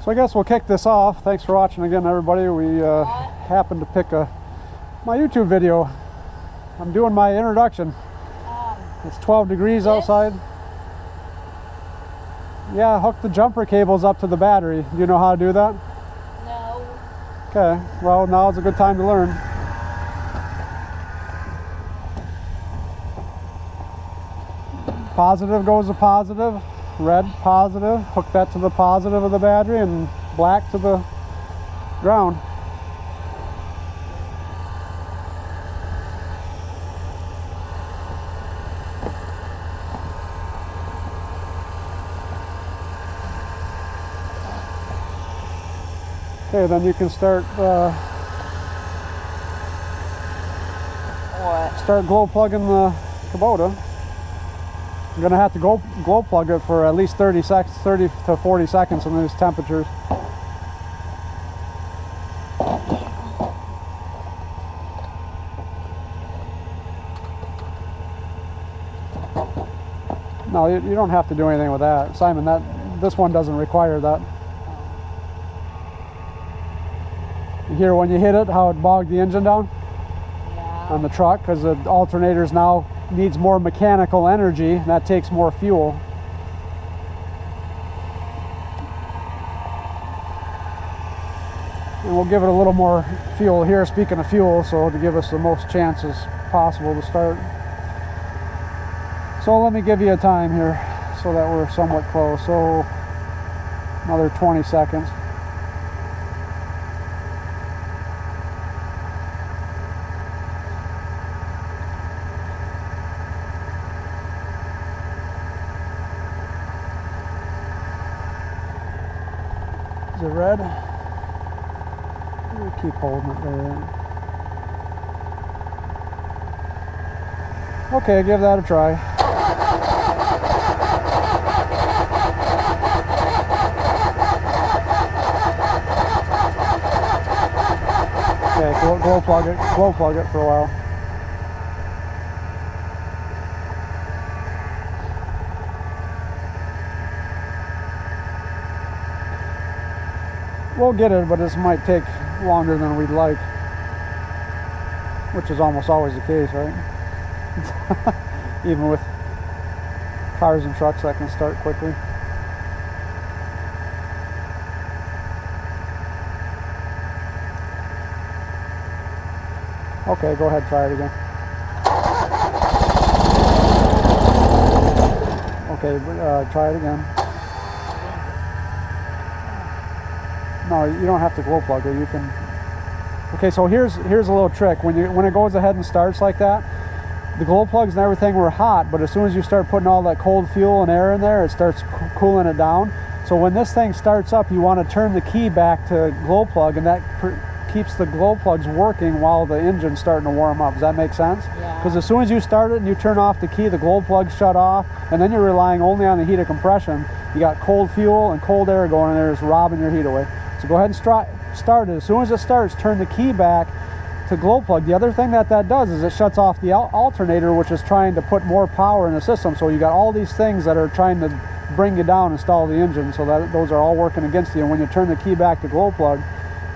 So I guess we'll kick this off. Thanks for watching again, everybody. We happened to pick my YouTube video. I'm doing my introduction. It's 12 degrees outside. Yeah, hook the jumper cables up to the battery. Do you know how to do that? No. Okay, well, now's a good time to learn. Positive goes to positive, red positive, hook that to the positive of the battery, and black to the ground. Okay, then you can start start glow plugging the Kubota. I'm gonna have to glow plug it for at least 30 to 40 seconds in these temperatures. No, you don't have to do anything with that, Simon. This one doesn't require that. You hear when you hit it how it bogged the engine down? Yeah. On the truck, because the alternators now needs more mechanical energy, and that takes more fuel. And we'll give it a little more fuel here, speaking of fuel, so to give us the most chances possible to start. So let me give you a time here so that we're somewhat close. So another 20 seconds. Is it red? We'll keep holding it there. Okay, give that a try. Okay, glow plug it for a while. We'll get it, but this might take longer than we'd like, which is almost always the case, right? Even with cars and trucks that can start quickly. Okay, go ahead, try it again. Okay, try it again. No, you don't have to glow plug it. You can. Okay, so here's a little trick. When it goes ahead and starts like that, the glow plugs and everything were hot, but as soon as you start putting all that cold fuel and air in there, it starts cooling it down. So when this thing starts up, you want to turn the key back to glow plug, and that keeps the glow plugs working while the engine's starting to warm up. Does that make sense? Yeah. Because as soon as you start it and you turn off the key, the glow plugs shut off, and then you're relying only on the heat of compression. You got cold fuel and cold air going in there, just robbing your heat away. So go ahead and start it. As soon as it starts, turn the key back to glow plug. The other thing that does is it shuts off the alternator, which is trying to put more power in the system. So you got all these things that are trying to bring you down and stall the engine, so that those are all working against you. And when you turn the key back to glow plug,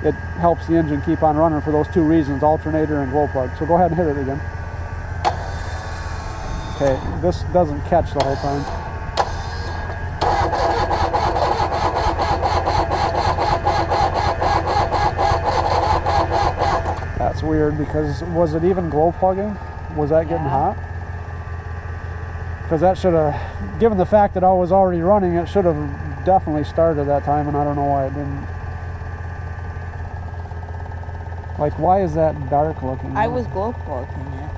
it helps the engine keep on running for those two reasons, alternator and glow plug. So go ahead and hit it again. Okay, this doesn't catch the whole time. That's weird, because was it even glow plugging? Was that getting hot? Because that should have, given the fact that I was already running, it should have definitely started that time, and I don't know why it didn't. Like, why is that dark looking? I was glow plugging it.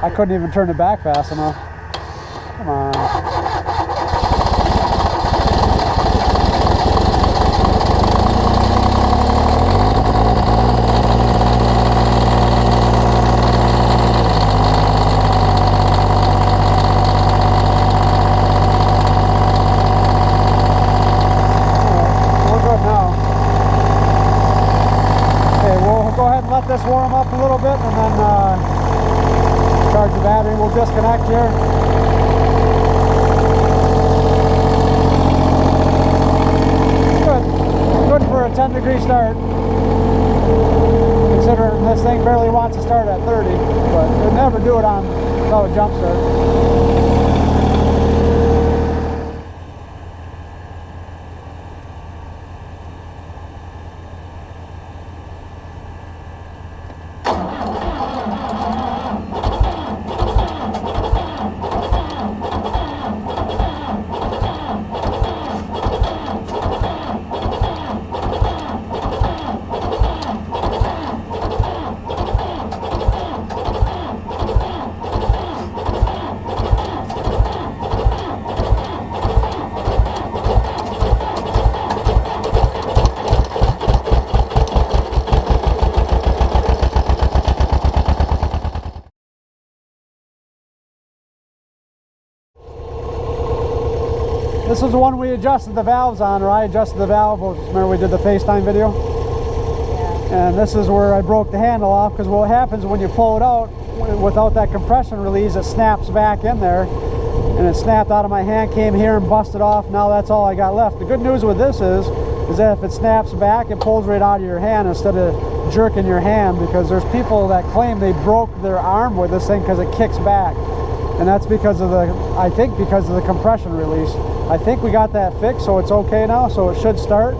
I couldn't even turn it back fast enough. Come on. We're good now. this warm up a little bit and then charge the battery. We'll disconnect here. Good for a 10-degree start. Considering this thing barely wants to start at 30, but it'll never do it on without a jump start. This was the one we adjusted the valves on, or I adjusted the valve. Remember we did the FaceTime video? Yeah. And this is where I broke the handle off, because what happens when you pull it out, without that compression release, it snaps back in there. And it snapped out of my hand, came here and busted off. Now that's all I got left. The good news with this is that if it snaps back, it pulls right out of your hand instead of jerking your hand, because there's people that claim they broke their arm with this thing because it kicks back. And that's because of I think because of the compression release. I think we got that fixed, so it's okay now, so it should start,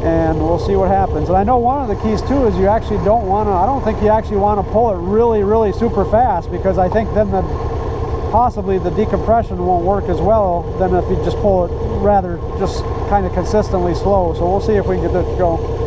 and we'll see what happens. And I know one of the keys too is you actually don't want to, I don't think you actually want to pull it really super fast, because I think then possibly the decompression won't work as well than if you just pull it rather just kind of consistently slow. So we'll see if we can get it to go.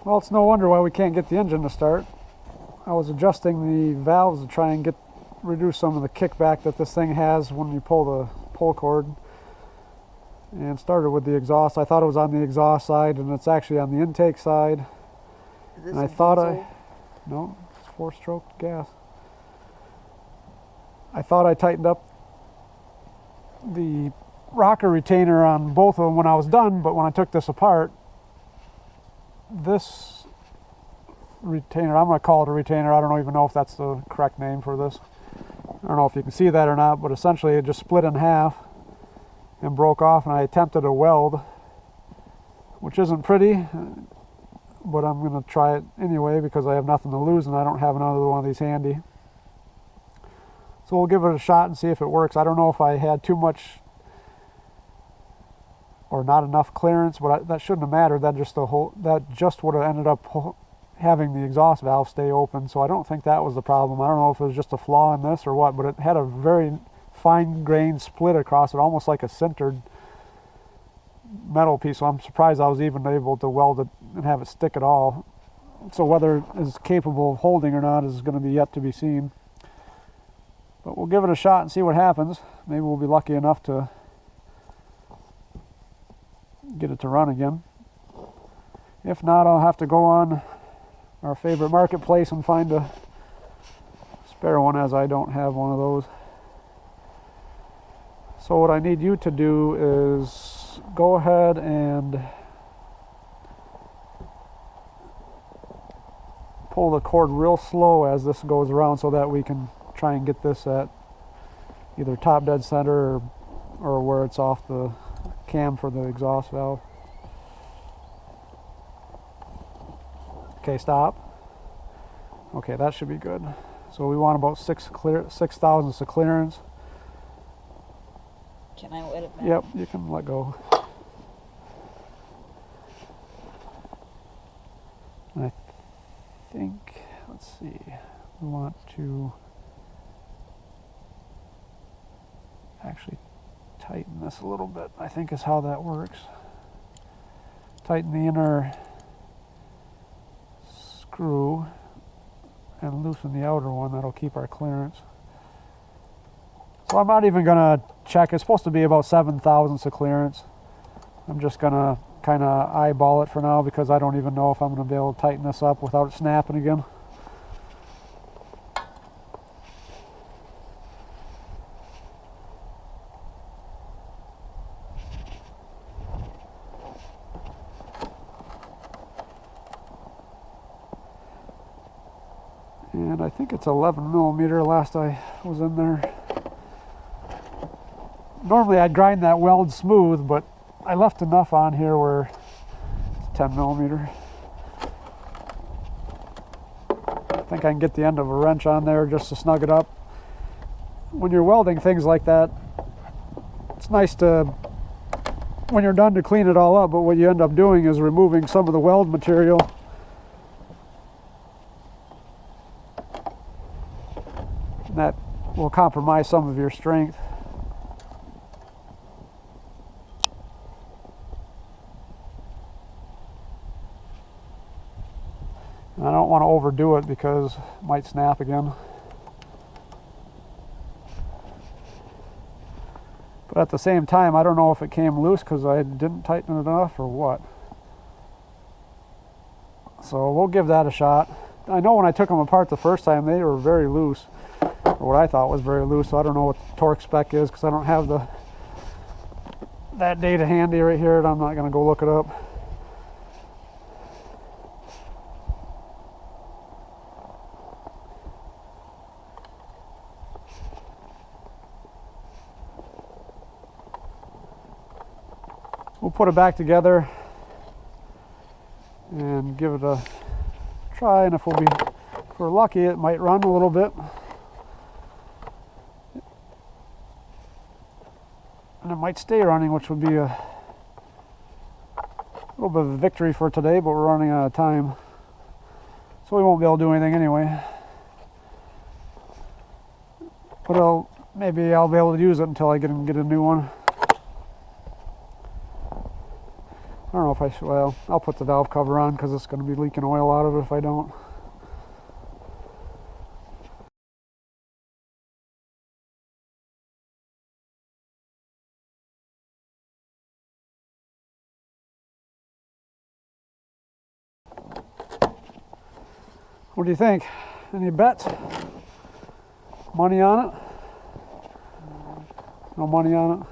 Well, it's no wonder why we can't get the engine to start. I was adjusting the valves to try and reduce some of the kickback that this thing has when you pull the pull cord, and started with the exhaust. I thought it was on the exhaust side, and it's actually on the intake side. And I thought no, it's 4-stroke gas. I thought I tightened up the rocker retainer on both of them when I was done, but when I took this apart, this retainer, I'm going to call it a retainer, I don't even know if that's the correct name for this. I don't know if you can see that or not, but essentially it just split in half and broke off, and I attempted a weld, which isn't pretty, but I'm going to try it anyway because I have nothing to lose and I don't have another one of these handy. So we'll give it a shot and see if it works. I don't know if I had too much or not enough clearance, but that shouldn't have mattered. That just would have ended up having the exhaust valve stay open. So I don't think that was the problem. I don't know if it was just a flaw in this or what, but it had a very fine-grained split across it, almost like a sintered metal piece. So I'm surprised I was even able to weld it and have it stick at all. So whether it's capable of holding or not is going to be yet to be seen. But we'll give it a shot and see what happens. Maybe we'll be lucky enough to get it to run again. If not, I'll have to go on our favorite marketplace and find a spare one, as I don't have one of those. So what I need you to do is go ahead and pull the cord real slow as this goes around so that we can try and get this at either top dead center, or, where it's off the cam for the exhaust valve. Okay, stop. Okay, that should be good. So we want about 6 thousandths of clearance. Can I let it back? Yep, you can let go. And I think, let's see, we want to actually tighten this a little bit, I think is how that works. Tighten the inner screw and loosen the outer one. That'll keep our clearance. So I'm not even gonna check. It's supposed to be about 7 thousandths of clearance. I'm just gonna kind of eyeball it for now because I don't even know if I'm gonna be able to tighten this up without it snapping again. And I think it's 11 millimeter last I was in there. Normally I'd grind that weld smooth, but I left enough on here where it's 10 millimeter. I think I can get the end of a wrench on there just to snug it up. When you're welding things like that, it's nice to, when you're done, to clean it all up, but what you end up doing is removing some of the weld material. And that will compromise some of your strength. And I don't want to overdo it because it might snap again. But at the same time, I don't know if it came loose because I didn't tighten it enough or what. So we'll give that a shot. I know when I took them apart the first time, they were very loose, or what I thought was very loose. So I don't know what the torque spec is because I don't have that data handy right here, and I'm not going to go look it up. We'll put it back together and give it a try, and if we're lucky, it might run a little bit. And it might stay running, which would be a little bit of a victory for today, but we're running out of time. So we won't be able to do anything anyway. But maybe I'll be able to use it until I get a new one. I don't know if I should, well, I'll put the valve cover on because it's going to be leaking oil out of it if I don't. What do you think? Any bets? Money on it? No money on it?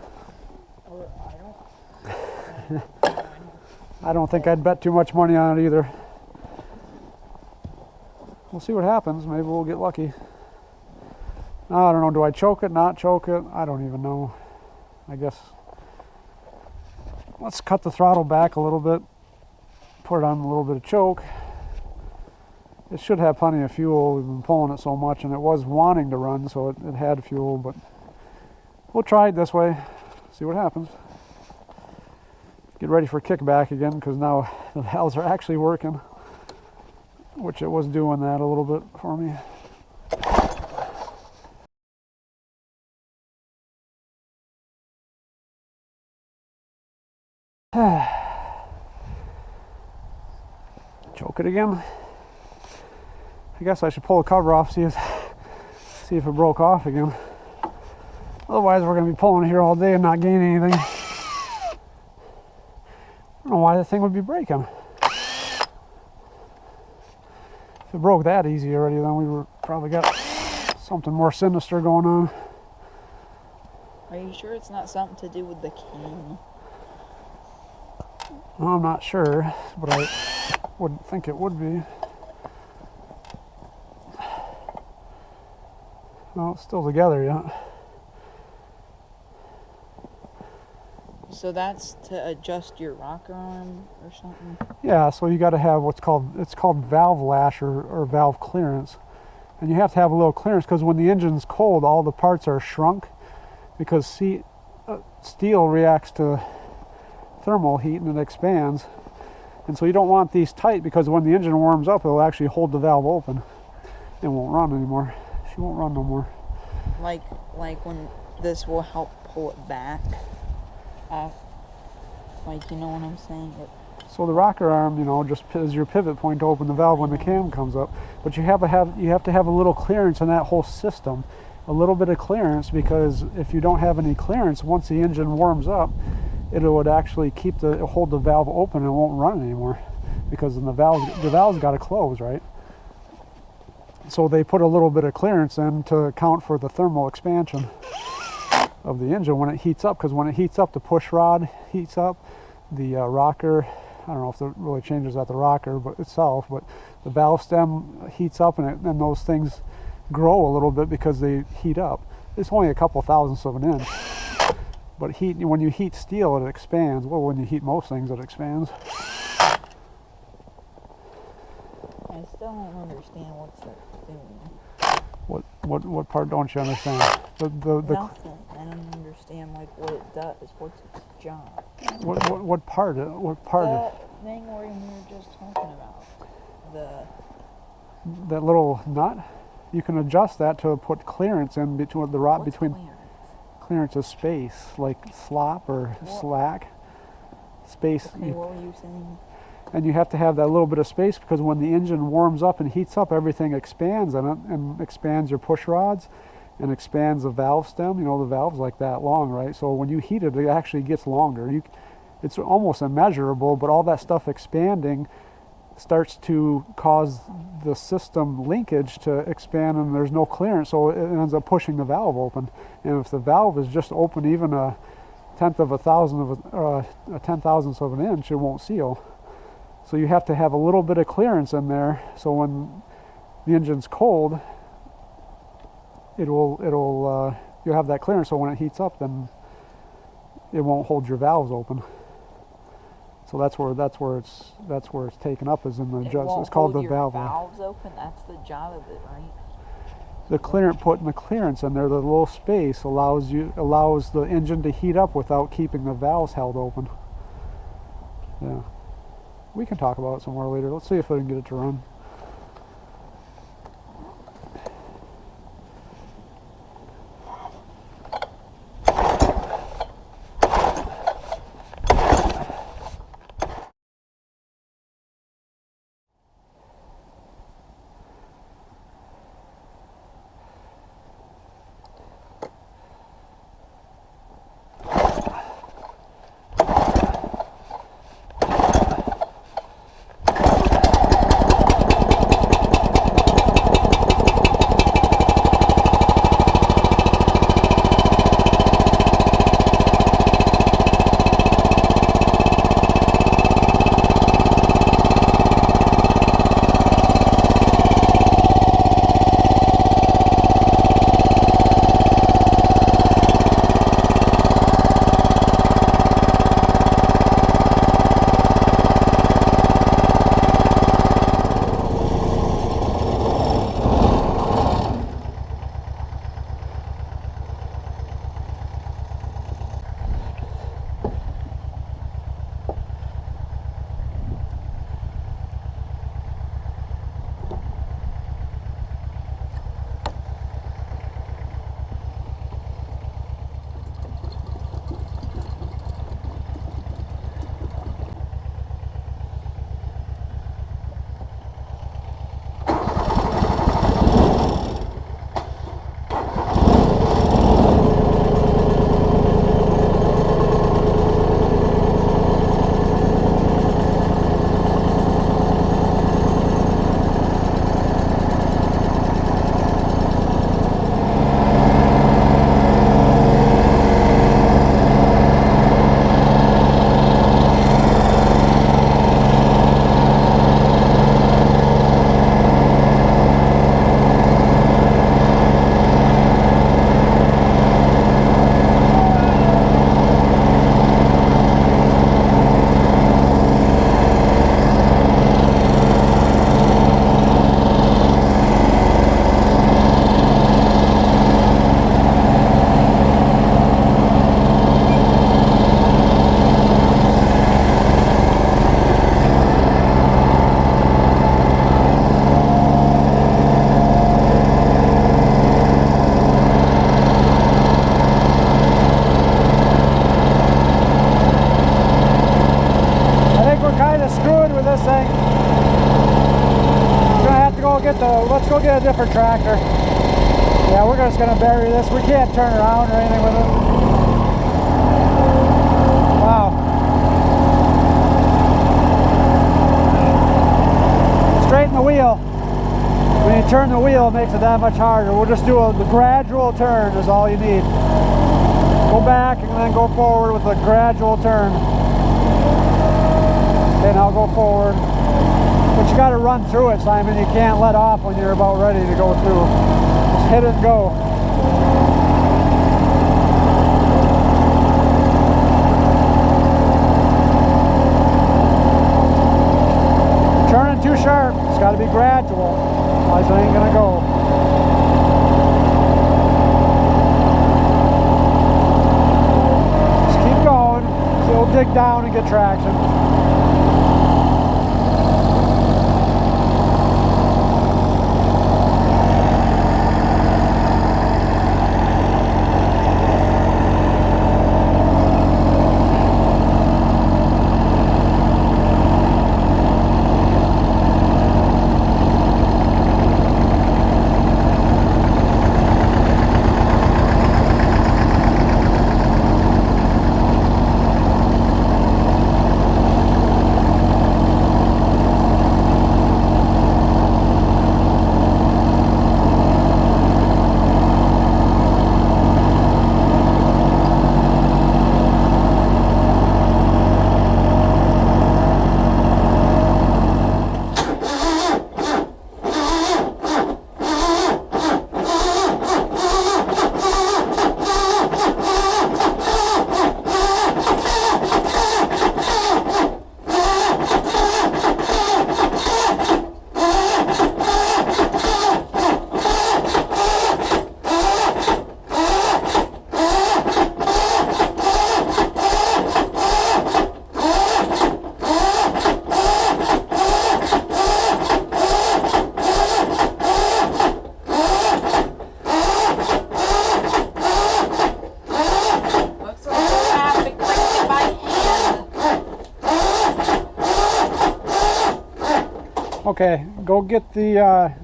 I don't think I'd bet too much money on it either. We'll see what happens. Maybe we'll get lucky. I don't know. Do I choke it, not choke it? I don't even know. I guess. Let's cut the throttle back a little bit. Put it on a little bit of choke. It should have plenty of fuel. We've been pulling it so much, and it was wanting to run, so it had fuel, but we'll try it this way. See what happens. Get ready for kickback again because now the valves are actually working, which it was doing that a little bit for me. Choke it again. I guess I should pull the cover off, see if it broke off again. Otherwise we're going to be pulling here all day and not gaining anything. I don't know why the thing would be breaking. If it broke that easy already, then we were probably got something more sinister going on. Are you sure it's not something to do with the key? Well, I'm not sure, but I wouldn't think it would be. No, it's still together yet. So that's to adjust your rocker arm or something? Yeah, so you got to have it's called valve lash or valve clearance. And you have to have a little clearance because when the engine's cold, all the parts are shrunk because steel reacts to thermal heat and it expands. And so you don't want these tight because when the engine warms up, it'll actually hold the valve open. It won't run anymore. She won't run no more. Like when this will help pull it back. Like, you know what I'm saying? So the rocker arm, you know, just is your pivot point to open the valve when the cam comes up. But you have to have a little clearance in that whole system, a little bit of clearance, because if you don't have any clearance, once the engine warms up, it would actually hold the valve open and it won't run anymore, because then the valve's got to close, right? So they put a little bit of clearance in to account for the thermal expansion of the engine when it heats up, because when it heats up, the push rod heats up, the rocker, I don't know if it really changes at the rocker but itself, but the valve stem heats up and those things grow a little bit because they heat up. It's only a couple thousandths of an inch, but when you heat steel, it expands. Well, when you heat most things, it expands. I still don't understand what's that doing. What part don't you understand? Nothing. I don't understand like what it does. What's its job? What part? The thing where we were just talking about. That little nut. You can adjust that to put clearance in between the rod. What's Between clearance is space, like slop or slack. Space. Okay, what were you saying? And you have to have that little bit of space because when the engine warms up and heats up, everything expands in it and expands your push rods and expands the valve stem. You know, the valve's like that long, right? So when you heat it, it actually gets longer. It's almost immeasurable, but all that stuff expanding starts to cause the system linkage to expand, and there's no clearance, so it ends up pushing the valve open. And if the valve is just open even a tenth of a ten-thousandth of an inch, it won't seal. So you have to have a little bit of clearance in there, so when the engine's cold, you'll have that clearance, so when it heats up, then it won't hold your valves open. So that's where it's taken up, is in the adjust. It's called the valve. Valves open. That's the job of it, right? The clearance, putting the clearance in there, the little space allows the engine to heat up without keeping the valves held open. Yeah. We can talk about it some more later. Let's see if I can get it to run. let's go get a different tractor. Yeah, we're just gonna bury this. We can't turn around or anything with it. Wow. Straighten the wheel. When you turn the wheel, it makes it that much harder. We'll just do the gradual turn is all you need. Go back and then go forward with a gradual turn. Okay, now go forward. But you got to run through it, Simon. You can't let off when you're about ready to go through. Just hit it and go. Turning too sharp. It's got to be gradual. Otherwise it ain't going to go. Just keep going. It'll dig down and get traction. Okay, go get the,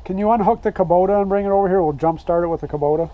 can you unhook the Kubota and bring it over here? We'll jump start it with the Kubota.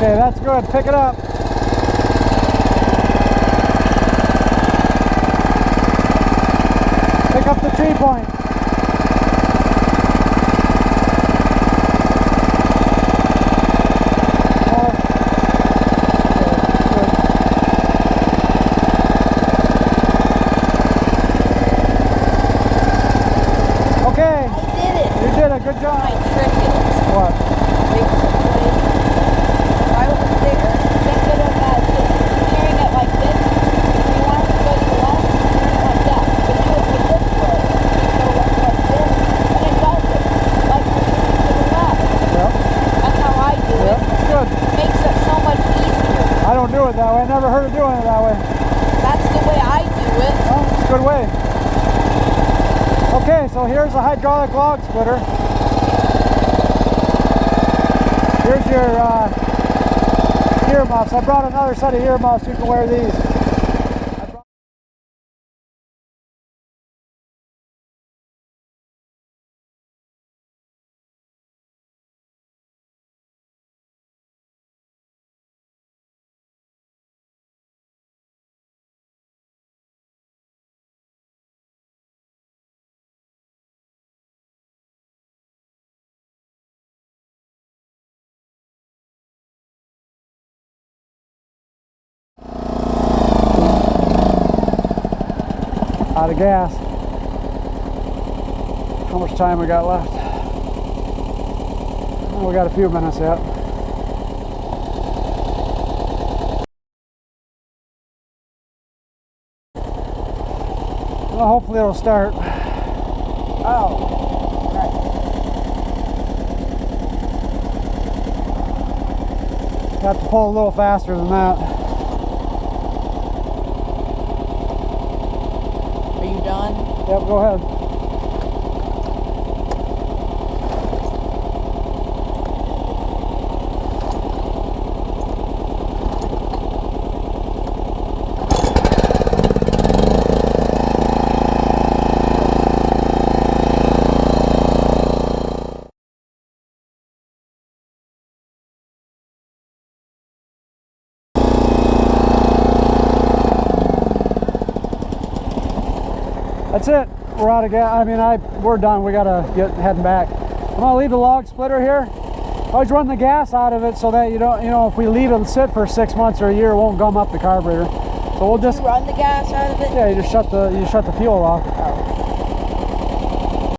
Okay, that's good. Pick it up. Pick up the tree point. Okay. I did it. You did a good My job. trick is What? basically, if I was there, think of it as just carrying it like this. If you want it to go to the left, turn it like that. But do it like this way. So like this, and it does it. Like pushing to the left. Yep. That's how I do Yep. it. Good. Makes it so much easier. I don't do it that way. I never heard of doing it that way. That's the way I do it. Well, it's a good way. Okay, so here's a hydraulic log splitter. Here's your earmuffs. I brought another set of earmuffs. You can wear these. Out of gas. How much time we got left? Oh, we got a few minutes yet. Well, hopefully it'll start. Oh. Right. Have to pull a little faster than that. Are you done? Yep, go ahead. That's it. We're out of gas. I mean, we're done. We gotta get heading back. I'm gonna leave the log splitter here. Always run the gas out of it so that you don't, if we leave it sit for 6 months or a year, it won't gum up the carburetor. So we'll just You run the gas out of it? yeah, you shut the fuel off.